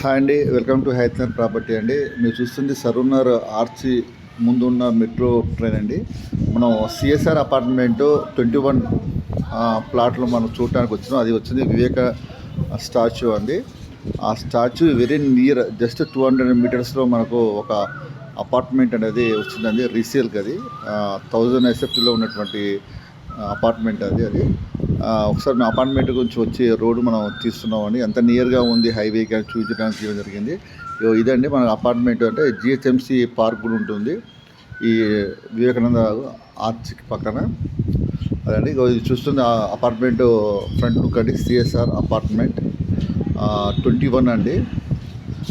Hi అండి, welcome to హైతనర్ property అండి. మీరు చూస్తుంది సరూనర్ ఆర్చి ముందున్న మెట్రో ట్రైన్ అండి. మనం సిఎస్ఆర్ అపార్ట్మెంటు 21 ప్లాట్లు మనం చూడటానికి వచ్చినాం. అది వచ్చింది వివేక స్టాచ్యూ అండి. ఆ స్టాచ్యూ వెరీ నియర్, జస్ట్ 200 మీటర్స్లో మనకు ఒక అపార్ట్మెంట్ అనేది వచ్చిందండి. రీసేల్కి అది 1000 ఎస్ఎఫ్టీలో ఉన్నటువంటి అపార్ట్మెంట్ అది ఒకసారి మేము అపార్ట్మెంట్ గురించి వచ్చి రోడ్డు మనం తీస్తున్నామండి. ఎంత నియర్గా ఉంది హైవేకి అని చూపించడానికి చేయడం జరిగింది. ఇదండి మన అపార్ట్మెంట్. అంటే జిహెచ్ఎంసి పార్క్ కూడా ఉంటుంది ఈ వివేకానంద ఆర్చికి పక్కన. అదండి ఇది చూస్తుంది అపార్ట్మెంట్ ఫ్రంట్ లుక్ అండి. సిఎస్ఆర్ అపార్ట్మెంట్ 21 అండి.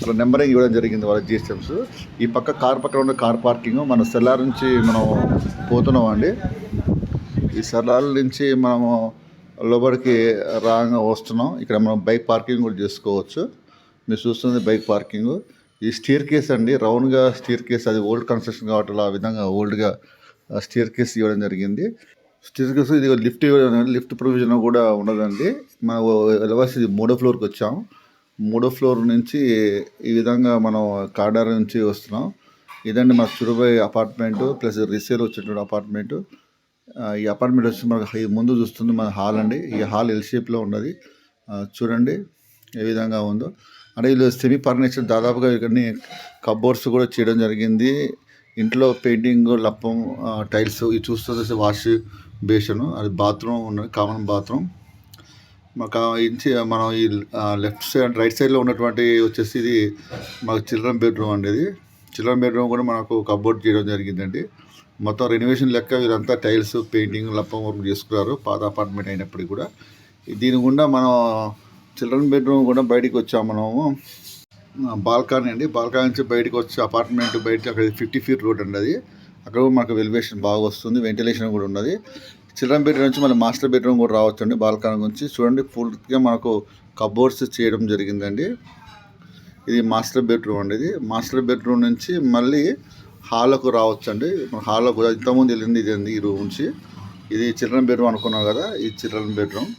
అలా నెంబరింగ్ ఇవ్వడం జరిగింది వాళ్ళ జిహెచ్ఎంస్. ఈ పక్క పక్కన ఉన్న కార్ పార్కింగ్. మన సెల్లార్ నుంచి మనం పోతున్నాం అండి. ఈ సెల్లార్ నుంచి మనము లోపలికి రాగా వస్తున్నాం. ఇక్కడ మనం బైక్ పార్కింగ్ కూడా చేసుకోవచ్చు. మీరు చూస్తుంది బైక్ పార్కింగ్. ఈ స్టీర్ కేస్ అండి, రౌండ్గా స్టీర్ కేస్. అది ఓల్డ్ కన్స్ట్రక్షన్ కాబట్టి ఆ విధంగా ఓల్డ్గా స్టీర్ కేస్ ఇవ్వడం జరిగింది. స్టీర్ కేస్ ఇది లిఫ్ట్ ఇవ్వడం, లిఫ్ట్ ప్రొవిజన్ కూడా ఉండదండి. మనం వెళ్ళవలసి 3వ ఫ్లోర్కి వచ్చాం. 3వ ఫ్లోర్ నుంచి ఈ విధంగా మనం కారిడార్ నుంచి వస్తున్నాం. ఇదండి మన చురుబాయ్ అపార్ట్మెంటు ప్లస్ రీసేల్ వచ్చేటువంటి అపార్ట్మెంటు. ఈ అపార్ట్మెంట్ వచ్చి మనకు ముందు చూస్తుంది మన హాల్ అండి. ఈ హాల్ ఎల్ షేప్లో ఉన్నది. చూడండి ఏ విధంగా ఉందో. అంటే వీళ్ళు సెమీ ఫర్నిచర్ దాదాపుగా ఇక్కడ కబోర్డ్స్ కూడా చేయడం జరిగింది. ఇంట్లో పెయింటింగ్, లప్పం, టైల్స్. ఇది చూస్తుంది వాష్ బేషన్. అది బాత్రూమ్ ఉన్నది, కామన్ బాత్రూమ్. మాకు ఇంచి మనం ఈ లెఫ్ట్ సైడ్ రైట్ సైడ్లో ఉన్నటువంటి వచ్చేసి ఇది మాకు చిల్డ్రన్ బెడ్రూమ్ అండి. ఇది చిల్డ్రన్ బెడ్రూమ్ కూడా మనకు కబోర్డ్ చేయడం జరిగిందండి. మొత్తం రెనోవేషన్ లెక్క వీరంతా టైల్స్, పెయింటింగ్, లప్పం వర్క్ చేసుకున్నారు పాత అపార్ట్మెంట్ అయినప్పటికీ కూడా. దీని గుండా మనం చిల్డ్రన్ బెడ్రూమ్ కూడా బయటికి వచ్చాము. మనము బాల్కనీ అండి. బాల్కనీ నుంచి బయటకు వచ్చి అపార్ట్మెంట్ బయట అక్కడ 50 ఫీట్ రోడ్ అండి. అది అక్కడ మనకు వెలివేషన్ బాగా వస్తుంది, వెంటిలేషన్ కూడా ఉన్నది. చిల్డ్రన్ బెడ్రూమ్ నుంచి మళ్ళీ మాస్టర్ బెడ్రూమ్ కూడా రావచ్చు అండి. బాల్కనీ నుంచి చూడండి ఫుల్గా మనకు కబోర్డ్స్ చేయడం జరిగిందండి. ఇది మాస్టర్ బెడ్రూమ్ అండి. ఇది మాస్టర్ బెడ్రూమ్ నుంచి మళ్ళీ హాల్కు రావచ్చు అండి. హాల్లోకి కూడా ఇంతకుముందు వెళ్ళింది ఇది ఈ రూమ్ నుంచి. ఇది చిల్డ్రన్ బెడ్రూమ్ అనుకున్నాం కదా, ఈ చిల్డ్రన్ బెడ్రూమ్.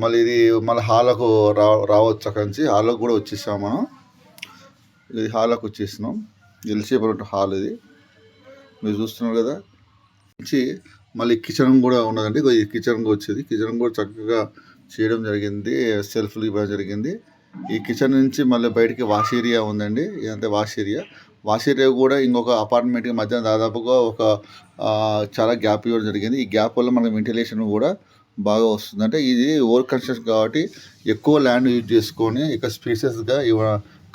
మళ్ళీ ఇది మళ్ళీ హాల్కు రావచ్చు. అక్కడి నుంచి హాల్లోకి కూడా వచ్చేసాం మనం. ఇది హాల్లోకి వచ్చేసినాం. ఎల్షేప్ హాల్ ఇది మీరు చూస్తున్నారు కదా. నుంచి మళ్ళీ కిచెన్ కూడా ఉన్నదండి. ఈ కిచెన్ వచ్చేది. కిచెన్ కూడా చక్కగా చేయడం జరిగింది, సెల్ఫ్లు ఇవ్వడం జరిగింది. ఈ కిచెన్ నుంచి మళ్ళీ బయటికి వాష్ ఏరియా ఉందండి. ఇదంతా వాష్ ఏరియా. వాష్ ఏరియా కూడా ఇంకొక అపార్ట్మెంట్కి మధ్య దాదాపుగా ఒక చాలా గ్యాప్ ఇవ్వడం జరిగింది. ఈ గ్యాప్ వల్ల మనకి వెంటిలేషన్ కూడా బాగా వస్తుంది. అంటే ఇది ఓవర్ కన్స్ట్రక్షన్ కాబట్టి ఎక్కువ ల్యాండ్ యూజ్ చేసుకొని ఇక స్పేసెస్గా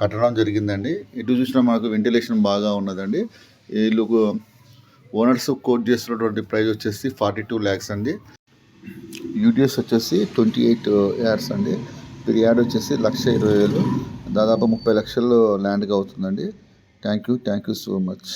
కట్టడం జరిగిందండి. ఇటు చూసినా మనకు వెంటిలేషన్ బాగా ఉన్నదండి. వీళ్ళు ఓనర్స్ కోట్ చేస్తున్నటువంటి ప్రైస్ వచ్చేసి 42 lakhs అండి. యూడిఎస్ వచ్చేసి 28 years అండి. per యార్డ్ వచ్చేసి 1,20,000, దాదాపు 30 లక్షలు ల్యాండ్గా అవుతుందండి. Thank you so much.